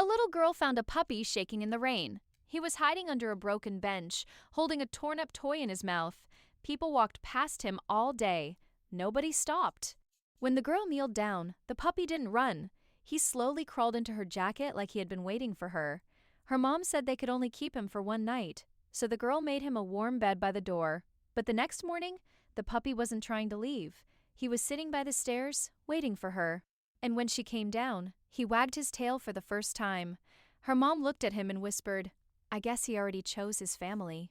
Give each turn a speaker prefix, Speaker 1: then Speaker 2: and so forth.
Speaker 1: A little girl found a puppy shaking in the rain. He was hiding under a broken bench, holding a torn-up toy in his mouth. People walked past him all day. Nobody stopped. When the girl kneeled down, the puppy didn't run. He slowly crawled into her jacket like he had been waiting for her. Her mom said they could only keep him for one night, so the girl made him a warm bed by the door. But the next morning, the puppy wasn't trying to leave. He was sitting by the stairs, waiting for her. And when she came down, he wagged his tail for the first time. Her mom looked at him and whispered, "I guess he already chose his family."